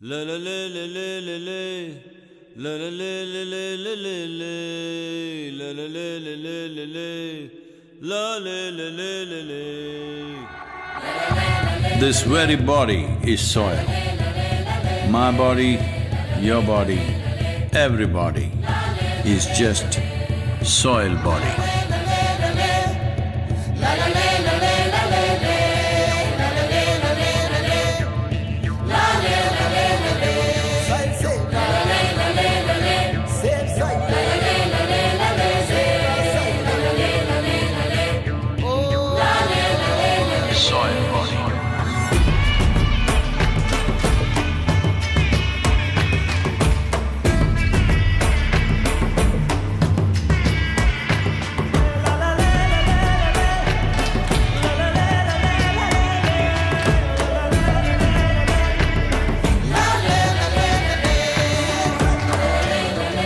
La la la la la la la. La la la la la la la la. La la la la la la la. La la la la la la. This very body is soil. My body, your body, everybody is just soil body. Soil body.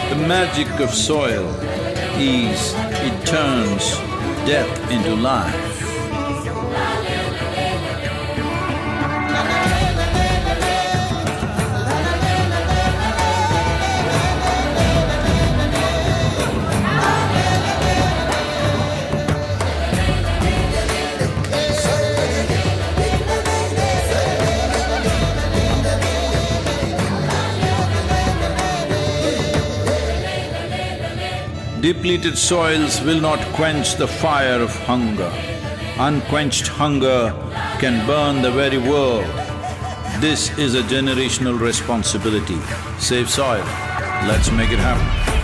The magic of soil is it turns death into life. Depleted soils will not quench the fire of hunger. Unquenched hunger can burn the very world. This is a generational responsibility. Save soil, let's make it happen.